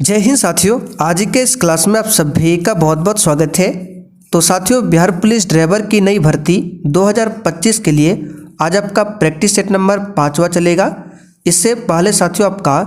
जय हिंद साथियों, आज के इस क्लास में आप सभी का बहुत बहुत स्वागत है। तो साथियों, बिहार पुलिस ड्राइवर की नई भर्ती 2025 के लिए आज आपका प्रैक्टिस सेट नंबर 5वां चलेगा। इससे पहले साथियों आपका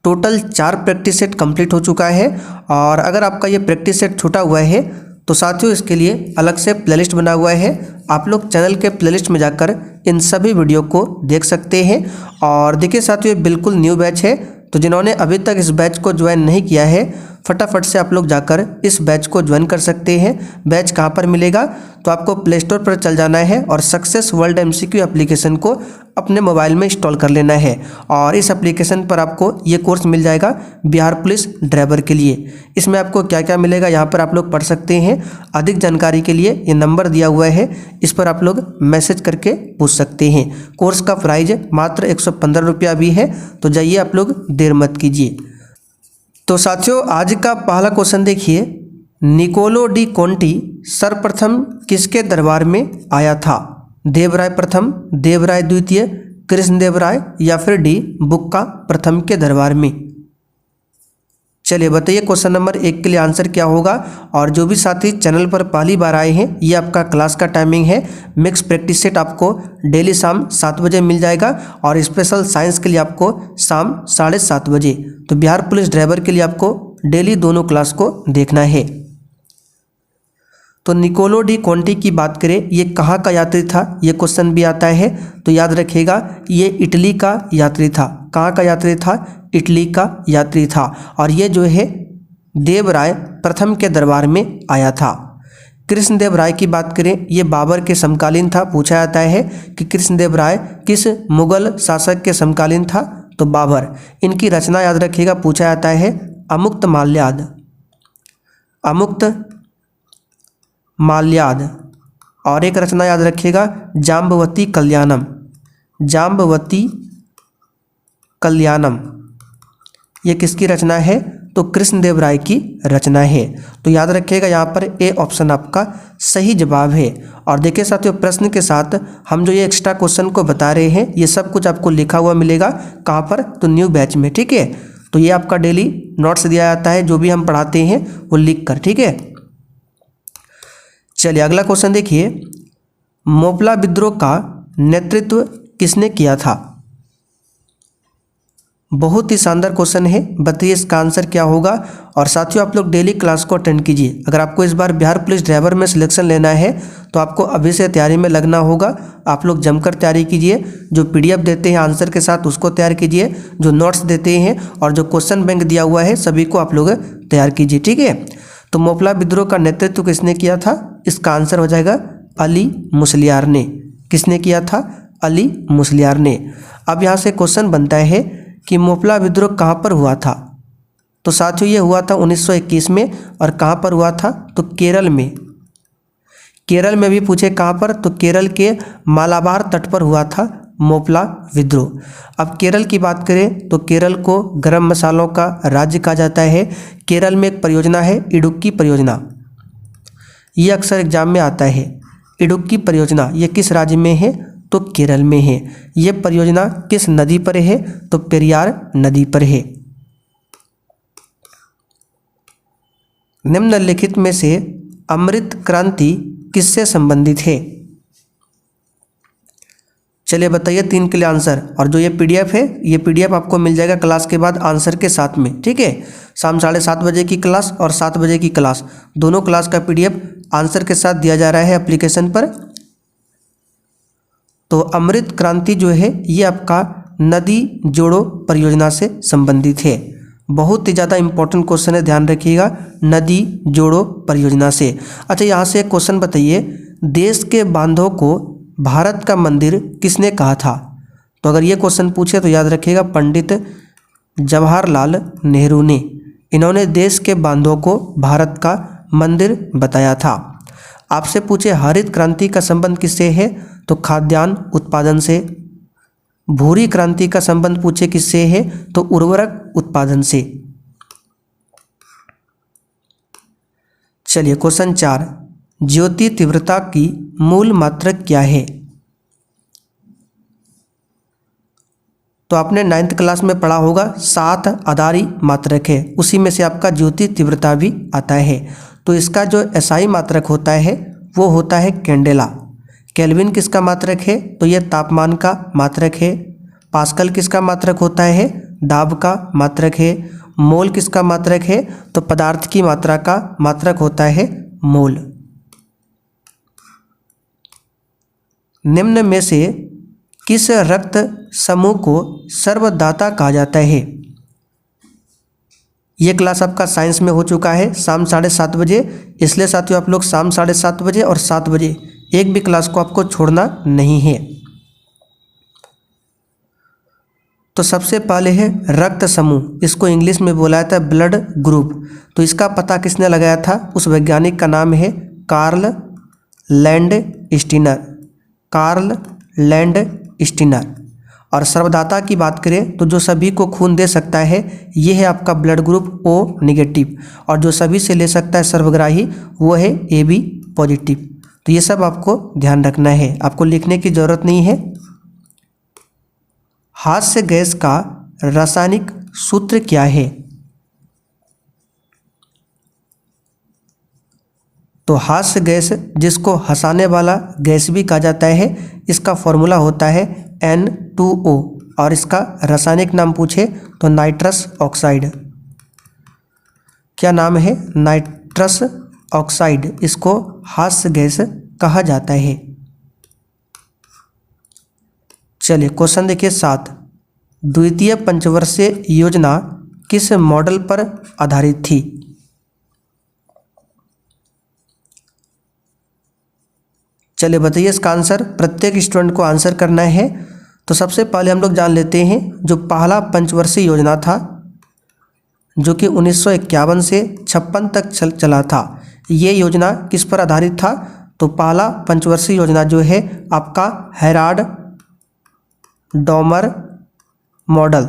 टोटल 4 प्रैक्टिस सेट कंप्लीट हो चुका है और अगर आपका ये प्रैक्टिस सेट छूटा हुआ है तो साथियों इसके लिए अलग से प्लेलिस्ट बना हुआ है। आप लोग चैनल के प्लेलिस्ट में जाकर इन सभी वीडियो को देख सकते हैं। और देखिए साथियों, ये बिल्कुल न्यू बैच है, तो जिन्होंने अभी तक इस बैच को ज्वाइन नहीं किया है फटाफट से आप लोग जाकर इस बैच को ज्वाइन कर सकते हैं। बैच कहाँ पर मिलेगा, तो आपको प्ले स्टोर पर चल जाना है और सक्सेस वर्ल्ड एमसीक्यू एप्लीकेशन को अपने मोबाइल में इंस्टॉल कर लेना है और इस एप्लीकेशन पर आपको ये कोर्स मिल जाएगा बिहार पुलिस ड्राइवर के लिए। इसमें आपको क्या क्या मिलेगा यहाँ पर आप लोग पढ़ सकते हैं। अधिक जानकारी के लिए ये नंबर दिया हुआ है, इस पर आप लोग मैसेज करके पूछ सकते हैं। कोर्स का प्राइज मात्र 115 रुपया भी है, तो जाइए आप लोग देर मत कीजिए। तो साथियों, आज का पहला क्वेश्चन देखिए, निकोलो डी कोंटी सर्वप्रथम किसके दरबार में आया था? देवराय प्रथम, देवराय द्वितीय, कृष्णदेवराय या फिर डी बुक्का प्रथम के दरबार में? चलिए बताइए क्वेश्चन नंबर 1 के लिए आंसर क्या होगा। और जो भी साथी चैनल पर पहली बार आए हैं, ये आपका क्लास का टाइमिंग है। मिक्स प्रैक्टिस सेट आपको डेली शाम 7 बजे मिल जाएगा और स्पेशल साइंस के लिए आपको शाम 7:30 बजे। तो बिहार पुलिस ड्राइवर के लिए आपको डेली दोनों क्लास को देखना है। तो निकोलो डी कोंटी की बात करें, ये कहाँ का यात्री था, ये क्वेश्चन भी आता है, तो याद रखिएगा ये इटली का यात्री था। कहाँ का यात्री था? इटली का यात्री था। और ये जो है देवराय प्रथम के दरबार में आया था। कृष्णदेव राय की बात करें, ये बाबर के समकालीन था। पूछा जाता है कि कृष्णदेव राय किस मुगल शासक के समकालीन था, तो बाबर। इनकी रचना याद रखिएगा, पूछा जाता है अमुक्त माल्याद, अमुक्त माल्याद। और एक रचना याद रखिएगा जाम्बवती कल्याणम, जाम्बवती कल्याणम। ये किसकी रचना है? तो कृष्णदेव राय की रचना है। तो याद रखिएगा यहाँ पर ए ऑप्शन आपका सही जवाब है। और देखिए साथियों, प्रश्न के साथ हम जो ये एक्स्ट्रा क्वेश्चन को बता रहे हैं, ये सब कुछ आपको लिखा हुआ मिलेगा। कहाँ पर? तो न्यू बैच में, ठीक है। तो ये आपका डेली नोट्स दिया जाता है, जो भी हम पढ़ाते हैं वो लिख कर, ठीक है। चलिए अगला क्वेश्चन देखिए, मोपला विद्रोह का नेतृत्व किसने किया था? बहुत ही शानदार क्वेश्चन है, बताइए इसका आंसर क्या होगा। और साथियों, आप लोग डेली क्लास को अटेंड कीजिए। अगर आपको इस बार बिहार पुलिस ड्राइवर में सिलेक्शन लेना है तो आपको अभी से तैयारी में लगना होगा। आप लोग जमकर तैयारी कीजिए। जो पीडीएफ देते हैं आंसर के साथ उसको तैयार कीजिए, जो नोट्स देते हैं और जो क्वेश्चन बैंक दिया हुआ है सभी को आप लोग तैयार कीजिए, ठीक है। तो मोपला विद्रोह का नेतृत्व किसने किया था? इसका आंसर हो जाएगा अली मुसलियार ने। किसने किया था? अली मुसलियार ने। अब यहाँ से क्वेश्चन बनता है कि मोपला विद्रोह कहाँ पर हुआ था? तो साथियों, ये हुआ था 1921 में। और कहाँ पर हुआ था? तो केरल में। केरल में भी पूछे कहाँ पर, तो केरल के मालाबार तट पर हुआ था मोपला विद्रोह। अब केरल की बात करें तो केरल को गरम मसालों का राज्य कहा जाता है। केरल में एक परियोजना है इडुक्की परियोजना, ये अक्सर एग्जाम में आता है। इडुक्की परियोजना ये किस राज्य में है? तो केरल में है। ये परियोजना किस नदी पर है? तो पेरियार नदी पर है। निम्नलिखित में से अमृत क्रांति किससे संबंधित है? चलिए बताइए 3 के लिए आंसर। और जो ये पीडीएफ है, ये पीडीएफ आपको मिल जाएगा क्लास के बाद आंसर के साथ में, ठीक है। शाम 7:30 बजे की क्लास और 7 बजे की क्लास, दोनों क्लास का पीडीएफ आंसर के साथ दिया जा रहा है एप्लीकेशन पर। तो अमृत क्रांति जो है ये आपका नदी जोड़ो परियोजना से संबंधित है। बहुत ही ज़्यादा इंपॉर्टेंट क्वेश्चन है, ध्यान रखिएगा, नदी जोड़ो परियोजना से। अच्छा, यहाँ से एक क्वेश्चन बताइए, देश के बांधों को भारत का मंदिर किसने कहा था? तो अगर ये क्वेश्चन पूछे तो याद रखिएगा पंडित जवाहरलाल नेहरू ने। इन्होंने देश के बांधों को भारत का मंदिर बताया था। आपसे पूछे हरित क्रांति का संबंध किससे है? तो खाद्यान्न उत्पादन से। भूरी क्रांति का संबंध पूछे किससे है? तो उर्वरक उत्पादन से। चलिए क्वेश्चन 4, ज्योति तीव्रता की मूल मात्रक क्या है? तो आपने 9th क्लास में पढ़ा होगा 7 आधारी मात्रक है, उसी में से आपका ज्योति तीव्रता भी आता है। तो इसका जो एसआई मात्रक होता है वो होता है कैंडेला। केल्विन किसका मात्रक है? तो यह तापमान का मात्रक है। पास्कल किसका मात्रक होता है? दाब का मात्रक है। मोल किसका मात्रक है? तो पदार्थ की मात्रा का मात्रक होता है मोल। निम्न में से किस रक्त समूह को सर्वदाता कहा जाता है? ये क्लास आपका साइंस में हो चुका है शाम 7:30 बजे, इसलिए साथियों आप लोग शाम 7:30 बजे और 7 बजे एक भी क्लास को आपको छोड़ना नहीं है। तो सबसे पहले है रक्त समूह, इसको इंग्लिश में बोला जाता है ब्लड ग्रुप। तो इसका पता किसने लगाया था? उस वैज्ञानिक का नाम है कार्ल लैंडस्टीनर। Karl Landsteiner. और सर्वदाता की बात करें तो जो सभी को खून दे सकता है ये है आपका ब्लड ग्रुप ओ नेगेटिव, और जो सभी से ले सकता है सर्वग्राही वो है AB पॉजिटिव। तो ये सब आपको ध्यान रखना है, आपको लिखने की ज़रूरत नहीं है। हास्य गैस का रासायनिक सूत्र क्या है? तो हास्य गैस, जिसको हंसाने वाला गैस भी कहा जाता है, इसका फॉर्मूला होता है N2O, और इसका रासायनिक नाम पूछे तो नाइट्रस ऑक्साइड। क्या नाम है? नाइट्रस ऑक्साइड, इसको हास्य गैस कहा जाता है। चलिए क्वेश्चन देखिए 7। द्वितीय पंचवर्षीय योजना किस मॉडल पर आधारित थी? चलिए बताइए इसका आंसर, प्रत्येक स्टूडेंट को आंसर करना है। तो सबसे पहले हम लोग जान लेते हैं जो पहला पंचवर्षीय योजना था जो कि 1951 से 56 तक चला था, ये योजना किस पर आधारित था? तो पहला पंचवर्षीय योजना जो है आपका हेराल्ड डॉमर मॉडल,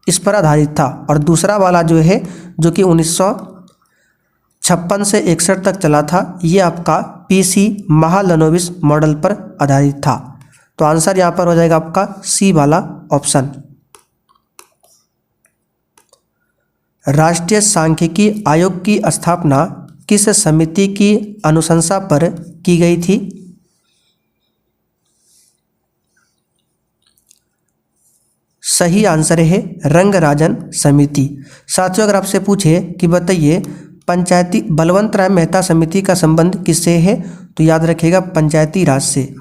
इस पर आधारित था। और दूसरा वाला जो है जो कि 1956 से 61 तक चला था, ये आपका PC महालनोबिस मॉडल पर आधारित था। तो आंसर यहाँ पर हो जाएगा आपका C वाला ऑप्शन। राष्ट्रीय सांख्यिकी आयोग की स्थापना किस समिति की अनुशंसा पर की गई थी? सही आंसर है रंगराजन समिति। साथियों अगर आपसे पूछे कि बताइए पंचायती बलवंत राय मेहता समिति का संबंध किससे है, तो याद रखिएगा पंचायती राज से।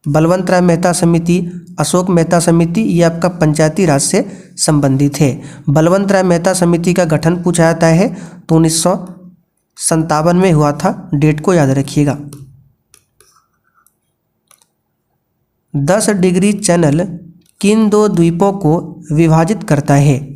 बलवंत राय मेहता समिति, अशोक मेहता समिति, ये आपका पंचायती राज से संबंधित है। बलवंत राय मेहता समिति का गठन पूछा जाता है तो 1957 में हुआ था, डेट को याद रखिएगा। 10 डिग्री चैनल किन दो द्वीपों को विभाजित करता है?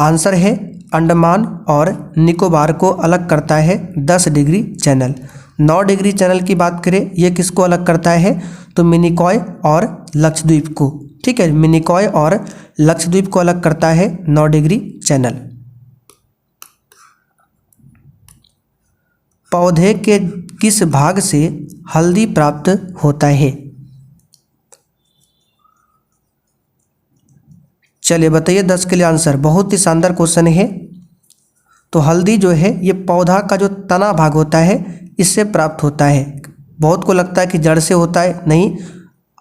आंसर है अंडमान और निकोबार को अलग करता है 10 डिग्री चैनल। 9 डिग्री चैनल की बात करें, ये किसको अलग करता है? तो मिनिकॉय और लक्षद्वीप को। ठीक है, मिनिकॉय और लक्षद्वीप को अलग करता है 9 डिग्री चैनल। पौधे के किस भाग से हल्दी प्राप्त होता है? चलिए बताइए 10 के लिए आंसर। बहुत ही शानदार क्वेश्चन है। तो हल्दी जो है ये पौधा का जो तना भाग होता है इससे प्राप्त होता है। बहुत को लगता है कि जड़ से होता है, नहीं,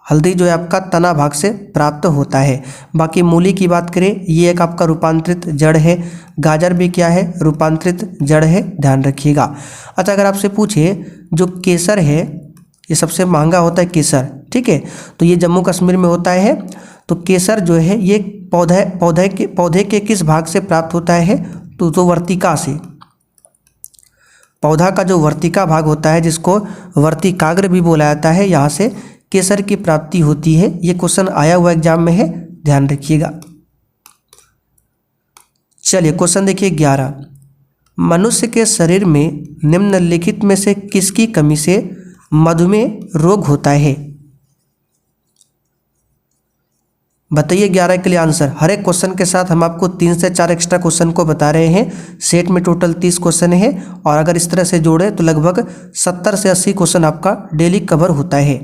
हल्दी जो है आपका तना भाग से प्राप्त होता है। बाकी मूली की बात करें, ये एक आपका रूपांतरित जड़ है। गाजर भी क्या है? रूपांतरित जड़ है, ध्यान रखिएगा। अच्छा अगर आपसे पूछे जो केसर है, ये सबसे महंगा होता है केसर, ठीक है, तो ये जम्मू कश्मीर में होता है। तो केसर जो है ये पौधे के किस भाग से प्राप्त होता है? तो वर्तिका से। पौधा का जो वर्तिका भाग होता है जिसको वर्तिकाग्र भी बोला जाता है, यहाँ से केसर की प्राप्ति होती है। ये क्वेश्चन आया हुआ एग्जाम में है, ध्यान रखिएगा। चलिए क्वेश्चन देखिए 11। मनुष्य के शरीर में निम्नलिखित में से किसकी कमी से मधुमेह रोग होता है? बताइए 11 के लिए आंसर। हर एक क्वेश्चन के साथ हम आपको 3 से 4 एक्स्ट्रा क्वेश्चन को बता रहे हैं। सेट में टोटल 30 क्वेश्चन है और अगर इस तरह से जोड़े तो लगभग 70 से 80 क्वेश्चन आपका डेली कवर होता है।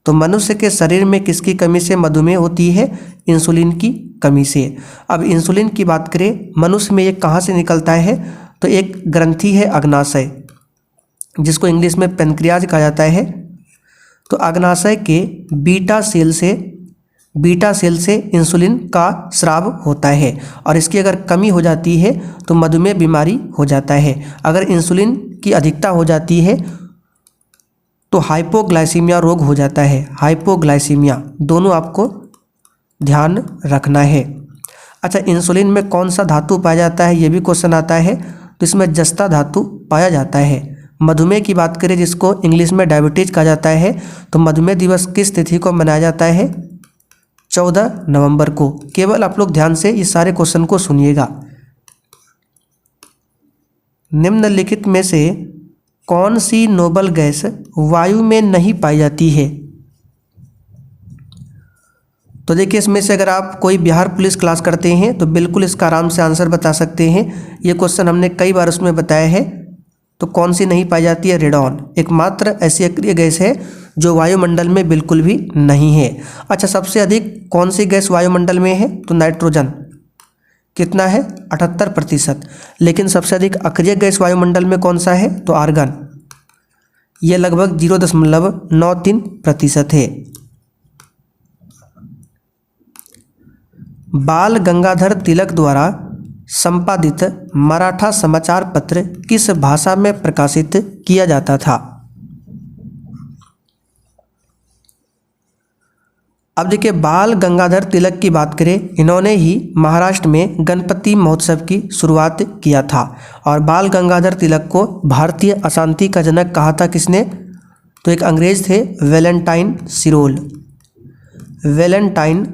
तो मनुष्य के शरीर में किसकी कमी से मधुमेह होती है? इंसुलिन की कमी से। अब इंसुलिन की बात करें, मनुष्य में ये कहाँ से निकलता है? तो एक ग्रंथि है अग्नाशय, जिसको इंग्लिश में पेनक्रियाज कहा जाता है। तो अग्नाशय के बीटा सेल से इंसुलिन का स्राव होता है और इसकी अगर कमी हो जाती है तो मधुमेह बीमारी हो जाता है। अगर इंसुलिन की अधिकता हो जाती है तो हाइपोग्लाइसीमिया रोग हो जाता है। हाइपोग्लाइसीमिया, दोनों आपको ध्यान रखना है। अच्छा, इंसुलिन में कौन सा धातु पाया जाता है, ये भी क्वेश्चन आता है। तो इसमें जस्ता धातु पाया जाता है। मधुमेह की बात करें, जिसको इंग्लिश में डायबिटीज कहा जाता है, तो मधुमेह दिवस किस तिथि को मनाया जाता है? 14 नवंबर को। केवल आप लोग ध्यान से इस सारे क्वेश्चन को सुनिएगा। निम्नलिखित में से कौन सी नोबल गैस वायु में नहीं पाई जाती है? तो देखिए, इसमें से अगर आप कोई बिहार पुलिस क्लास करते हैं तो बिल्कुल इसका आराम से आंसर बता सकते हैं। ये क्वेश्चन हमने कई बार उसमें बताया है। तो कौन सी नहीं पाई जाती है? रेडॉन एकमात्र ऐसी अक्रिय गैस है जो वायुमंडल में बिल्कुल भी नहीं है। अच्छा, सबसे अधिक कौन सी गैस वायुमंडल में है? तो नाइट्रोजन। कितना है? 78%। लेकिन सबसे अधिक अक्रिय गैस वायुमंडल में कौन सा है? तो आर्गन। ये लगभग 0.93% है। बाल गंगाधर तिलक द्वारा संपादित मराठा समाचार पत्र किस भाषा में प्रकाशित किया जाता था? अब देखिए, बाल गंगाधर तिलक की बात करें, इन्होंने ही महाराष्ट्र में गणपति महोत्सव की शुरुआत किया था। और बाल गंगाधर तिलक को भारतीय अशांति का जनक कहा था किसने? तो एक अंग्रेज थे, वैलेंटाइन सिरोल। वैलेंटाइन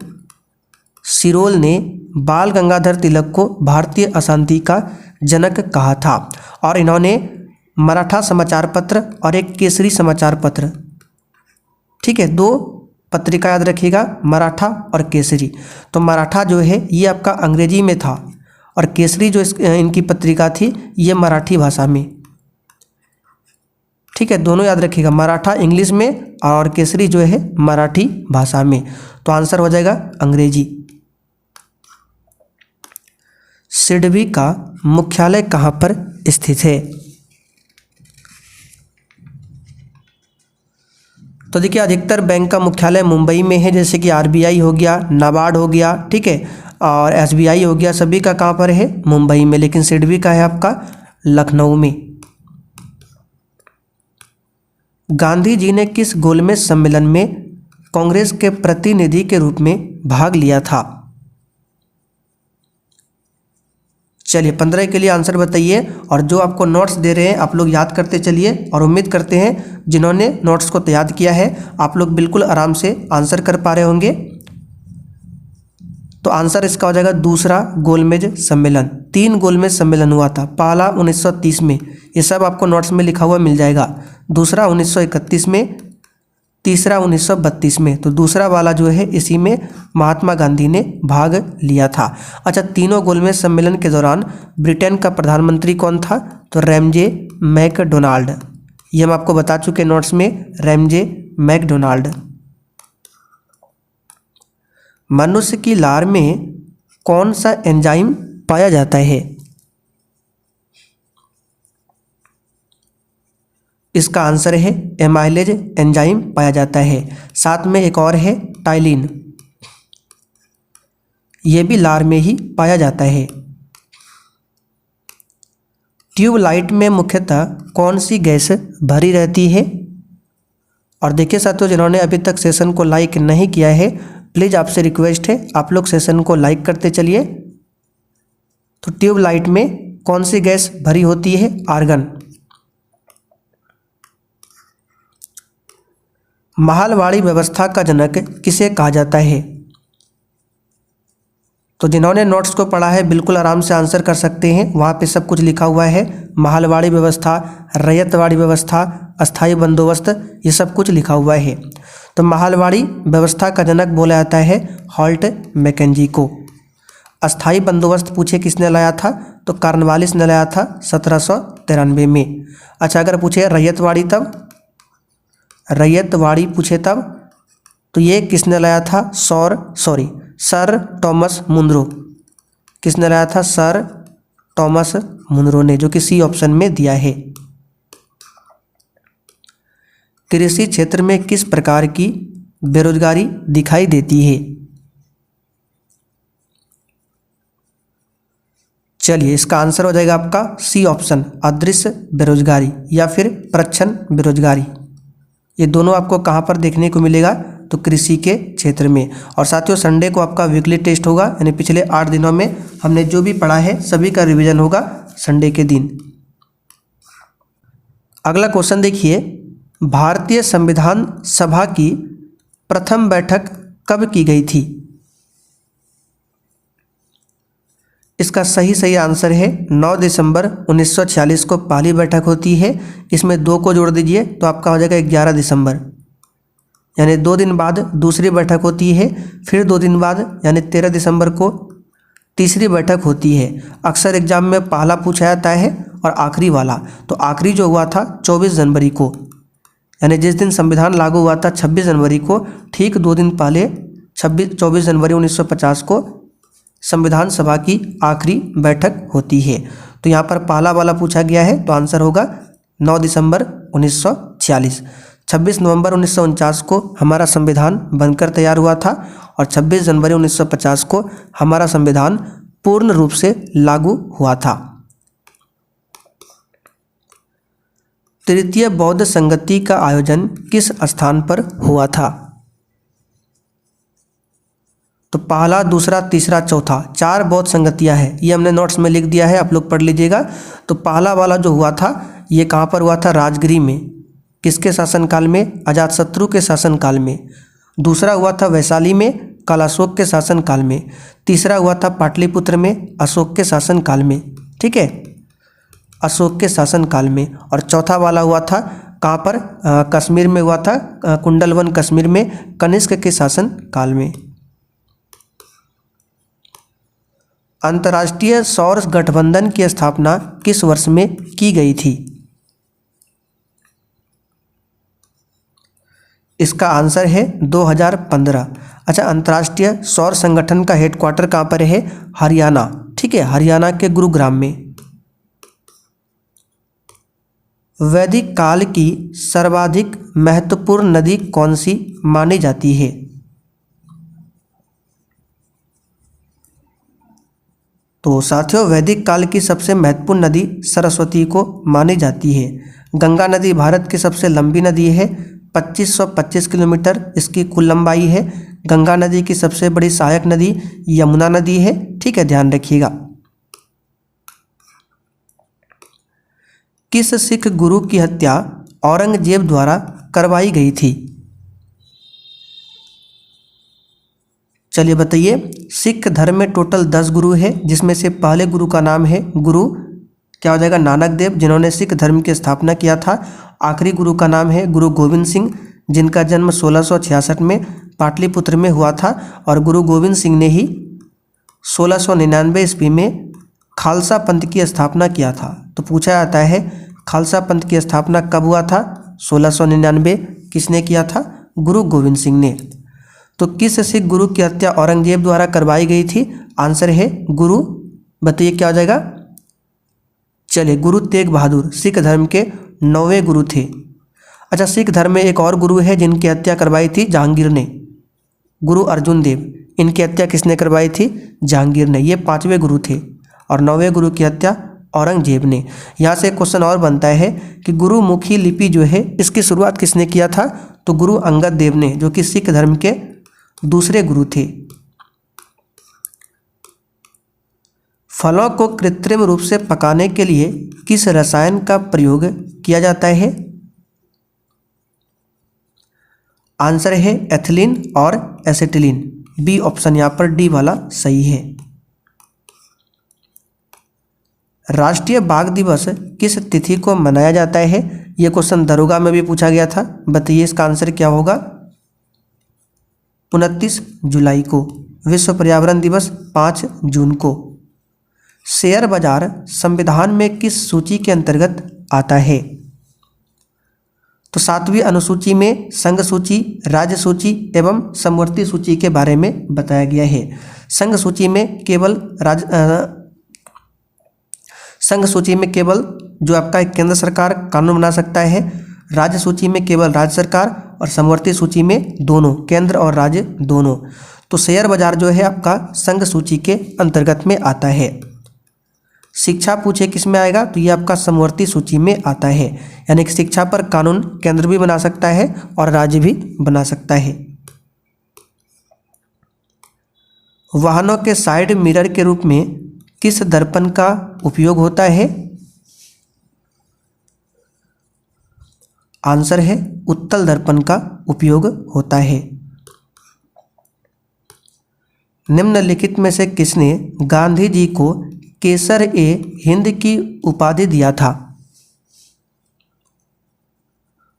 सिरोल ने बाल गंगाधर तिलक को भारतीय अशांति का जनक कहा था। और इन्होंने मराठा समाचार पत्र और एक केसरी समाचार पत्र, ठीक है, 2 पत्रिका याद रखिएगा, मराठा और केसरी। तो मराठा जो है ये आपका अंग्रेजी में था और केसरी जो इनकी पत्रिका थी ये मराठी भाषा में, ठीक है, दोनों याद रखिएगा, मराठा इंग्लिश में और केसरी जो है मराठी भाषा में। तो आंसर हो जाएगा अंग्रेजी। सिडबी का मुख्यालय कहाँ पर स्थित है? तो देखिए, अधिकतर बैंक का मुख्यालय मुंबई में है, जैसे कि आरबीआई हो गया, नाबार्ड हो गया, ठीक है, और एसबीआई हो गया, सभी का कहाँ पर है? मुंबई में। लेकिन सिडबी का है आपका लखनऊ में। गांधी जी ने किस गोलमेज सम्मेलन में कांग्रेस के प्रतिनिधि के रूप में भाग लिया था? चलिए, 15 के लिए आंसर बताइए। और जो आपको नोट्स दे रहे हैं आप लोग याद करते चलिए और उम्मीद करते हैं जिन्होंने नोट्स को तैयार किया है आप लोग बिल्कुल आराम से आंसर कर पा रहे होंगे। तो आंसर इसका हो जाएगा दूसरा गोलमेज सम्मेलन। 3 गोलमेज सम्मेलन हुआ था। पहला 1930 में, ये सब आपको नोट्स में लिखा हुआ मिल जाएगा। दूसरा 1931 में, तीसरा 1932 में। तो दूसरा वाला जो है इसी में महात्मा गांधी ने भाग लिया था। अच्छा, तीनों गोलमेज सम्मेलन के दौरान ब्रिटेन का प्रधानमंत्री कौन था? तो रैमजे मैकडोनाल्ड। ये हम आपको बता चुके नोट्स में, रैमजे मैकडोनाल्ड। मनुष्य की लार में कौन सा एंजाइम पाया जाता है? इसका आंसर है एमाइलेज एंजाइम पाया जाता है। साथ में एक और है टाइलिन, ये भी लार में ही पाया जाता है। ट्यूबलाइट में मुख्यतः कौन सी गैस भरी रहती है? और देखिए साथियों, जिन्होंने अभी तक सेशन को लाइक नहीं किया है प्लीज़ आपसे रिक्वेस्ट है आप लोग सेशन को लाइक करते चलिए। तो ट्यूबलाइट में कौन सी गैस भरी होती है? आर्गन। महलवाड़ी व्यवस्था का जनक किसे कहा जाता है? तो जिन्होंने नोट्स को पढ़ा है बिल्कुल आराम से आंसर कर सकते हैं, वहाँ पे सब कुछ लिखा हुआ है। महलवाड़ी व्यवस्था, रैयतवाड़ी व्यवस्था, अस्थाई बंदोबस्त, ये सब कुछ लिखा हुआ है। तो महलवाड़ी व्यवस्था का जनक बोला जाता है हॉल्ट मैकेंजी को। अस्थाई बंदोबस्त पूछे किसने लाया था, तो कॉर्नवालिस ने लाया था 1793 में। अच्छा, अगर पूछे रैयतवाड़ी पूछे तब, तो ये किसने लाया था, सर टॉमस मुनरो। किसने लाया था, सर टॉमस मुनरो ने, जो कि सी ऑप्शन में दिया है। कृषि क्षेत्र में किस प्रकार की बेरोजगारी दिखाई देती है। चलिए, इसका आंसर हो जाएगा आपका सी ऑप्शन, अदृश्य बेरोजगारी या फिर प्रच्छन्न बेरोजगारी। ये दोनों आपको कहाँ पर देखने को मिलेगा, तो कृषि के क्षेत्र में। और साथियों, संडे को आपका वीकली टेस्ट होगा, यानी पिछले 8 दिनों में हमने जो भी पढ़ा है सभी का रिवीजन होगा संडे के दिन। अगला क्वेश्चन देखिए, भारतीय संविधान सभा की प्रथम बैठक कब की गई थी। इसका सही आंसर है 9 दिसंबर 1946 को पहली बैठक होती है। इसमें 2 को जोड़ दीजिए तो आपका हो जाएगा 11 दिसंबर, यानी 2 दिन बाद दूसरी बैठक होती है। फिर 2 दिन बाद यानी 13 दिसंबर को तीसरी बैठक होती है। अक्सर एग्जाम में पहला पूछा जाता है और आखिरी वाला। तो आखिरी जो हुआ था 24 जनवरी को, यानी जिस दिन संविधान लागू हुआ था 26 जनवरी को, ठीक 2 दिन पहले 24 जनवरी 1950 को संविधान सभा की आखिरी बैठक होती है। तो यहाँ पर पहला वाला पूछा गया है, तो आंसर होगा 9 दिसंबर 1946। 26 नवंबर 1949 को हमारा संविधान बनकर तैयार हुआ था और 26 जनवरी 1950 को हमारा संविधान पूर्ण रूप से लागू हुआ था। तृतीय बौद्ध संगति का आयोजन किस स्थान पर हुआ था। तो पहला, दूसरा, तीसरा, चौथा, 4 बौद्ध संगतियां हैं। ये हमने नोट्स में लिख दिया है, आप लोग पढ़ लीजिएगा। तो पहला वाला जो हुआ था ये कहाँ पर हुआ था, राजगिरी में। किसके शासनकाल में, अजातशत्रु के शासनकाल में। दूसरा हुआ था वैशाली में, कालाशोक के शासनकाल में। तीसरा हुआ था पाटलिपुत्र में, अशोक के शासनकाल में। ठीक है, अशोक के शासनकाल में। और चौथा वाला हुआ था कहाँ पर, कश्मीर में हुआ था, कुंडलवन कश्मीर में, कनिष्क के शासनकाल में। अंतर्राष्ट्रीय सौर गठबंधन की स्थापना किस वर्ष में की गई थी। इसका आंसर है 2015। अच्छा, अंतर्राष्ट्रीय सौर संगठन का हेडक्वार्टर कहाँ पर है, हरियाणा। ठीक है, हरियाणा के गुरुग्राम में। वैदिक काल की सर्वाधिक महत्वपूर्ण नदी कौन सी मानी जाती है। तो साथियों, वैदिक काल की सबसे महत्वपूर्ण नदी सरस्वती को मानी जाती है। गंगा नदी भारत की सबसे लंबी नदी है, 2525 किलोमीटर इसकी कुल लंबाई है। गंगा नदी की सबसे बड़ी सहायक नदी यमुना नदी है। ठीक है, ध्यान रखिएगा। किस सिख गुरु की हत्या औरंगजेब द्वारा करवाई गई थी। चलिए बताइए, सिख धर्म में टोटल 10 गुरु है, जिसमें से पहले गुरु का नाम है गुरु क्या हो जाएगा, नानक देव, जिन्होंने सिख धर्म की स्थापना किया था। आखिरी गुरु का नाम है गुरु गोविंद सिंह, जिनका जन्म 1666 में पाटलिपुत्र में हुआ था। और गुरु गोविंद सिंह ने ही 1699 ईस्वी में खालसा पंथ की स्थापना किया था। तो पूछा जाता है खालसा पंथ की स्थापना कब हुआ था, 1699। किसने किया था, गुरु गोविंद सिंह ने। तो किस सिख गुरु की हत्या औरंगजेब द्वारा करवाई गई थी। आंसर है गुरु, बताइए क्या हो जाएगा। चलिए, गुरु तेग बहादुर सिख धर्म के 9वें गुरु थे। अच्छा, सिख धर्म में एक और गुरु है जिनकी हत्या करवाई थी जहांगीर ने, गुरु अर्जुन देव। इनकी हत्या किसने करवाई थी, जहांगीर ने। ये 5वें गुरु थे और 9वें गुरु की हत्या औरंगजेब ने। यहाँ से क्वेश्चन और बनता है कि गुरुमुखी लिपि जो है इसकी शुरुआत किसने किया था, तो गुरु अंगद देव ने, जो कि सिख धर्म के दूसरे गुरु थे। फलों को कृत्रिम रूप से पकाने के लिए किस रसायन का प्रयोग किया जाता है। आंसर है एथिलीन और एसिटिलीन। बी ऑप्शन यहाँ पर डी वाला सही है। राष्ट्रीय बाघ दिवस किस तिथि को मनाया जाता है। यह क्वेश्चन दरोगा में भी पूछा गया था, बताइए इसका आंसर क्या होगा। 29 जुलाई को। विश्व पर्यावरण दिवस 5 जून को। शेयर बाजार संविधान में किस सूची के अंतर्गत आता है? तो 7वीं अनुसूची में संघ सूची, राज्य सूची एवं समवर्ती सूची के बारे में बताया गया है। संघ सूची में केवल जो आपका केंद्र सरकार कानून बना सकता है, राज्य सूची में केवल राज्य सरकार और समवर्ती सूची में दोनों, केंद्र और राज्य दोनों। तो शेयर बाजार जो है आपका संघ सूची के अंतर्गत में आता है। शिक्षा पूछे किस में आएगा, तो ये आपका समवर्ती सूची में आता है। यानी कि शिक्षा पर कानून केंद्र भी बना सकता है और राज्य भी बना सकता है। वाहनों के साइड मिरर के रूप में किस दर्पण का उपयोग होता है? आंसर है उत्तल दर्पण का उपयोग होता है। निम्नलिखित में से किसने गांधी जी को केसर-ए-हिंद की उपाधि दिया था?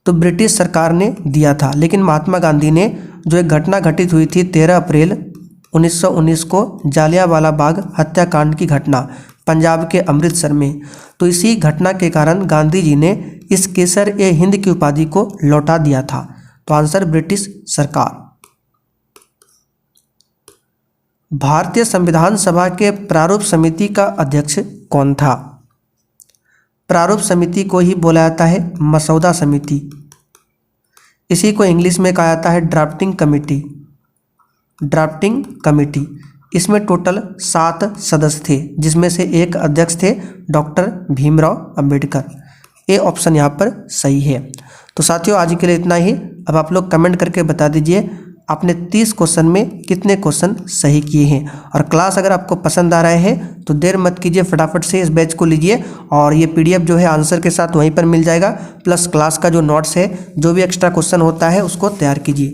तो ब्रिटिश सरकार ने दिया था, लेकिन महात्मा गांधी ने जो एक घटना घटित हुई थी 13 अप्रैल 1919 को, जालियांवाला बाग हत्याकांड की घटना पंजाब के अमृतसर में, तो इसी घटना के कारण गांधी जी ने इस केसर-ए-हिंद की उपाधि को लौटा दिया था। तो आंसर ब्रिटिश सरकार। भारतीय संविधान सभा के प्रारूप समिति का अध्यक्ष कौन था? प्रारूप समिति को ही बोला जाता है मसौदा समिति। इसी को इंग्लिश में कहा जाता है ड्राफ्टिंग कमेटी। Drafting committee. इसमें टोटल 7 सदस्य थे, जिसमें से एक अध्यक्ष थे doctor Bhimrao Ambedkar. A option यहाँ पर सही है। तो साथियों आज के लिए इतना ही। अब आप लोग कमेंट करके बता दीजिए आपने 30 क्वेश्चन में कितने क्वेश्चन सही किए हैं। और क्लास अगर आपको पसंद आ रहा है तो देर मत कीजिए, फटाफट से इस बैच को लीजिए और ये पीडीएफ जो है आंसर के साथ वहीं पर मिल जाएगा, प्लस क्लास का जो नोट्स है, जो भी एक्स्ट्रा क्वेश्चन होता है उसको तैयार कीजिए।